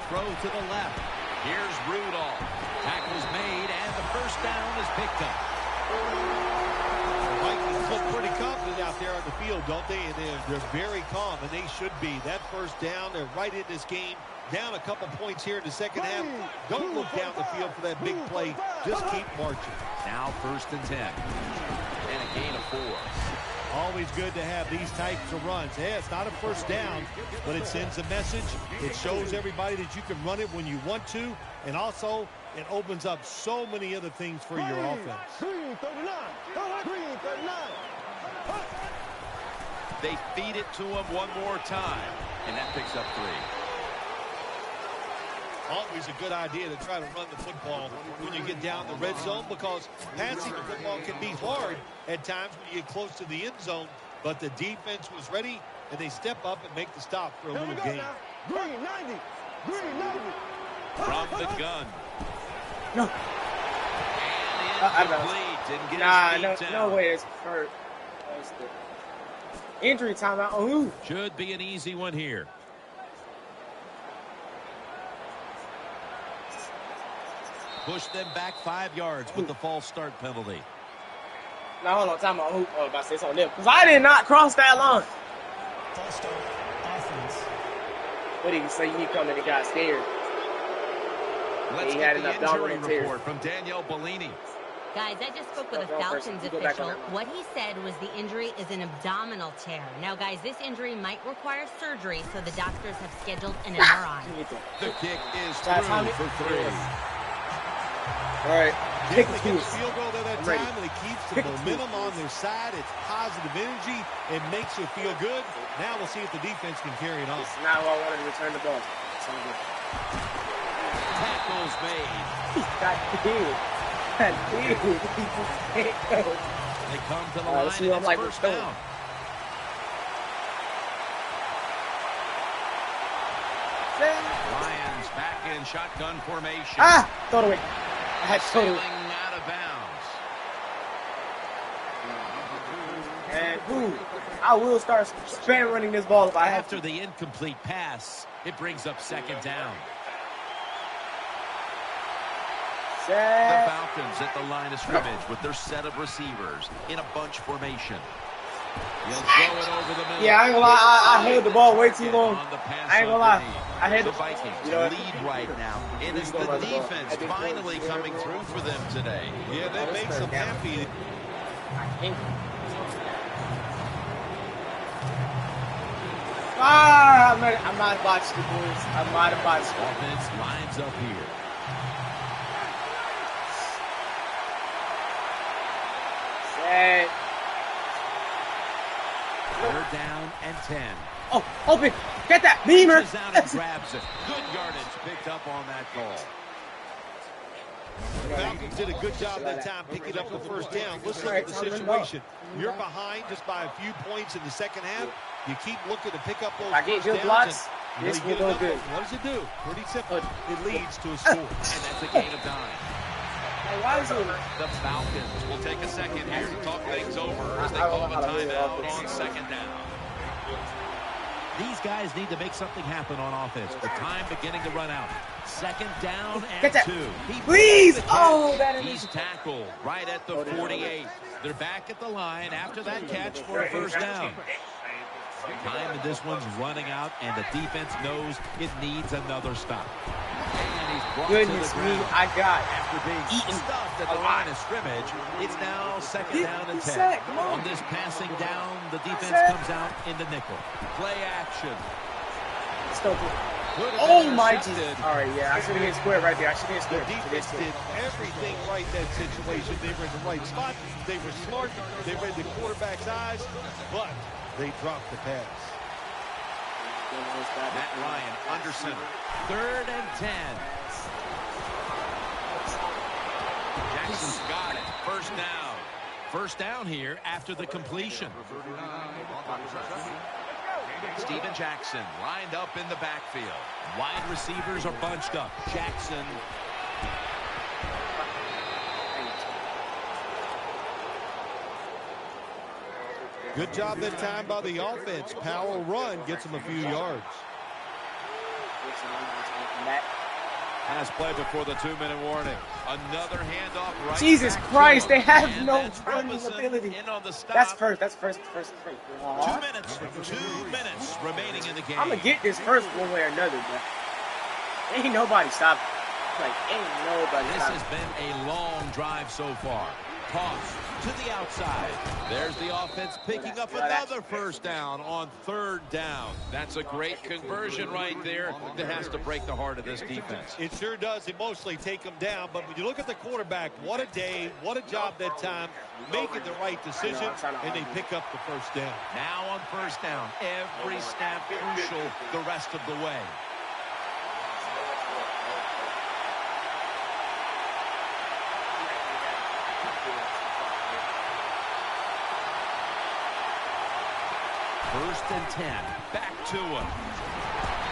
Throw to the left. Here's Rudolph. Tackle's made, and the first down is picked up. The Vikings look pretty confident out there on the field, don't they? And they're very calm, and they should be. That first down, they're right in this game. Down a couple points here in the second half. Don't look down the field for that big play. Just keep marching. Now 1st and 10. And a gain of 4. Always good to have these types of runs. Yeah, it's not a first down, but it sends a message. It shows everybody that you can run it when you want to. And also, it opens up so many other things for your offense. They feed it to him one more time. And that picks up 3. Always a good idea to try to run the football when you get down the red zone, because passing the football can be hard at times when you get close to the end zone. But the defense was ready, and they step up and make the stop for a little gain. From the gun. No. And incomplete. Didn't get his feet down. No way it's hurt. Injury timeout. Oh, Should be an easy one here. Push them back 5 yards with the false start penalty. now hold on, time out. Oh, about to say something different. Because I did not cross that line. False start offense. What did he say? He come and he got scared. Let's He get had the an abdominal injury tear. report from Danielle Bellini. Guys, I just spoke with a Falcons official. What he said was the injury is an abdominal tear. Now, guys, this injury might require surgery, so the doctors have scheduled an MRI. The kick is Guys, how through many- for 3. All right. Pick They the get the keys. field goal at that I'm ready. time, and it keeps the Pick the momentum on their side. It's positive energy. It makes you feel good. Now we'll see if the defense can carry it on. It's not who I wanted to return the ball. Tackles made. God damn. God damn. They come to the All right, line, let's see and what I'm it's like first with down. Lions back in shotgun formation. Ah! Throw it away. I had to throw it Sailing away. out of bounds. And boom. I will start spam running this ball if I have After to. the incomplete pass, it brings up 2nd down. The Set. Falcons at the line of scrimmage with their set of receivers in a bunch formation. He'll throw it over the middle. Yeah, I ain't gonna lie. I held the ball way too long. On the pass I ain't gonna lie. underneath. I had The to- Vikings you know what? lead right now. It is the defense finally coming through for them today. Yeah, that makes them happy. Ah, I might have botched it, boys. I might have botched it. Offense lines up here. Set. 3rd down and 10. Oh, open. Get that. Beamer. Reaches out and grabs it. Good yardage picked up on that call. The Falcons did a good job that time picking up the first down. Let's look at the situation. You're behind just by a few points in the second half. You keep looking to pick up those I get first good downs, blocks. and This you will get go another good. one. What does it do? Pretty simple. It leads to a score. And that's a gain of 9. Hey, why is it? The Falcons will take a second here to talk things over as they call a timeout on 2nd down. These guys need to make something happen on offense with time beginning to run out. 2nd down Get and that. 2. He Please. makes the Oh, catch. that He's is. tackled right at the 48. They're back at the line after that catch for a first down. Time in this one's running out, and the defense knows it needs another stop. And he's brought Goodness to the me, ground. I got After being eaten stuffed at the line of scrimmage, it's now 2nd down and 10. sack, come on. On this passing down, the defense Sack. comes out in the nickel. Play action. Stupid. Oh my Jesus. All right, yeah, I should have hit square right there. I should have hit square. The defense did everything right in that situation. They were in the right spot. They were smart. They read the quarterback's eyes, but they dropped the pass. Matt Ryan under center. 3rd and 10. Jackson's got it. First down. First down here after the completion. Steven Jackson lined up in the backfield. Wide receivers are bunched up. Jackson. Good job that time by the offense. Power run gets them a few yards. Has play before the 2-minute warning. Another handoff right. Jesus Christ, they have no running Robinson ability. in on the stop. That's first. 2 minutes remaining in the game. I'm gonna get this first one way or another, but ain't nobody stopping. Like, ain't nobody This stopping. has been a long drive so far. Toss to the outside. There's the offense picking up another first down on 3rd down. That's a great conversion right there that has to break the heart of this defense. It sure does emotionally take them down, but when you look at the quarterback, what a day, what a job that time, making the right decision, and they pick up the first down. Now on first down, every snap crucial the rest of the way. First and 10. Back to him.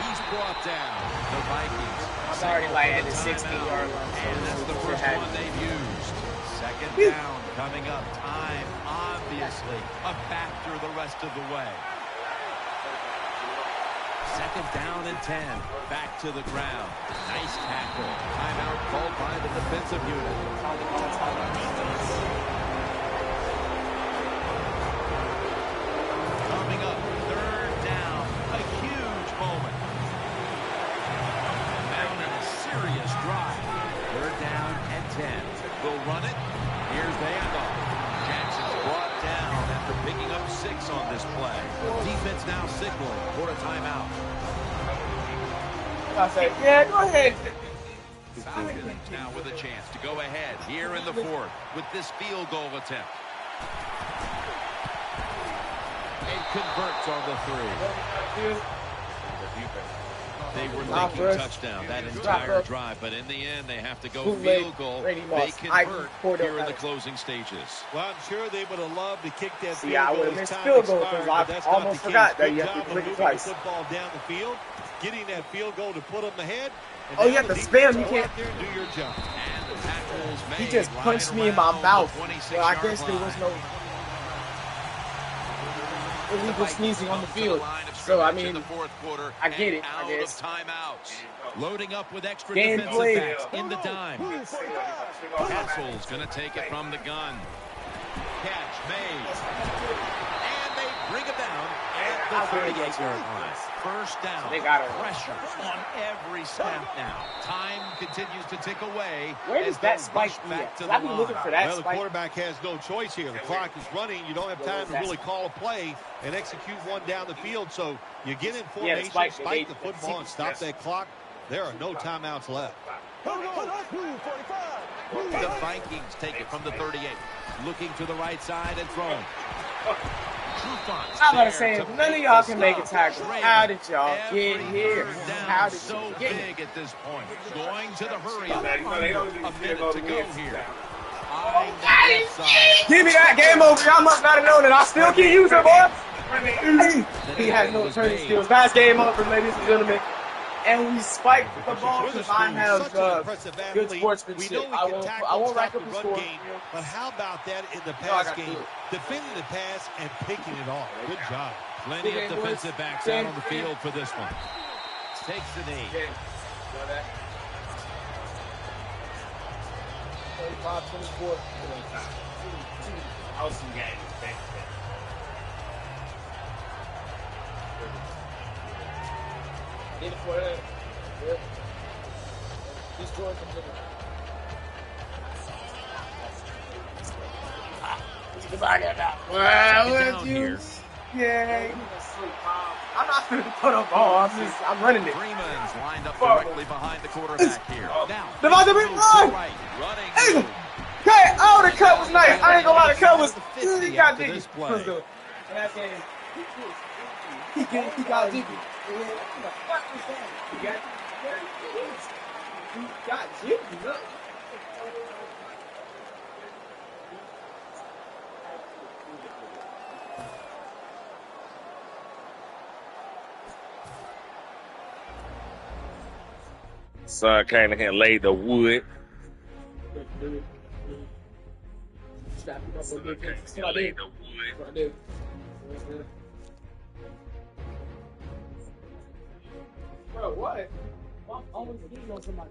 He's brought down. The Vikings. I'm already like at the 16-yard line. And that's the first one they've used. Second down coming up. Time, obviously, a factor the rest of the way. Second down and 10. Back to the ground. Nice tackle. Timeout called by the defensive unit. Coming up, 3rd down. A huge moment. Mounting a serious drive. 3rd down and 10. They'll run it. Here's the handoff. Jackson's brought down after picking up 6 on this play. Defense now signaling for a timeout. I say, yeah, go ahead. Falcons now with a chance to go ahead here in the 4th with this field goal attempt. And converts on the 3. They were thinking touchdown that entire drive, but in the end, they have to go field goal. They convert here in the closing stages. Well, I'm sure they would have loved to kick that field Yeah, I goal would have as missed time field goal expired, because but that's I not almost the forgot case. that Good you have job to click it moving twice. the football down the field, getting that field goal to put them ahead. Oh, you have to spam. You Go can't. out there and do your job. And the tackles made. He just punched me in my mouth. Well, I guess there was no illegal sneezing on the field. So, I mean, I get it, I guess. Loading up with extra Game defensive played. backs in the dime. Castle's going to take it from the gun. Catch made. And they bring it down at the 38-yard line. First down. They got it. Pressure on every snap now. Time continues to tick away. Where does that spike be back at? to 'Cause the I've been line. looking for that Well, the spike. quarterback has no choice here. The clock is running. You don't have time to really call a play and execute one down the field. So you get in formation, spike the football, and stop that clock. There are no timeouts left. The Vikings take it from the 38. Looking to the right side and throwing. I'm gonna say, if none of y'all can make a tackle, how did y'all get here? How did so you get big here? at this point. Going to the hurry up. A minute to go here. Give me that game over. Y'all must not have known that I still can use it, boy. He has no turning skills. Last game over, ladies and gentlemen. And we spiked the ball because I have good sportsmanship. I won't rack up the score. But how about that in the pass game? Defending the pass and picking it off. Good job. Plenty of defensive backs out on the field for this one. Takes the knee. 35-24. Awesome game. Did it for that. Yep. This Jordan comes in. Well, down here. Yeah. I'm not going to throw the ball. I'm running it. Freeman's lined up directly behind the quarterback here. Now, Devontae, run! right, running. Hey, cut! Oh, the cut was nice. I ain't gonna lie, the cut was. He got jiggy. This play. He got jiggy. He got jiggy. Look. Son came in here and laid the wood. Bro, what? I'm always getting on somebody.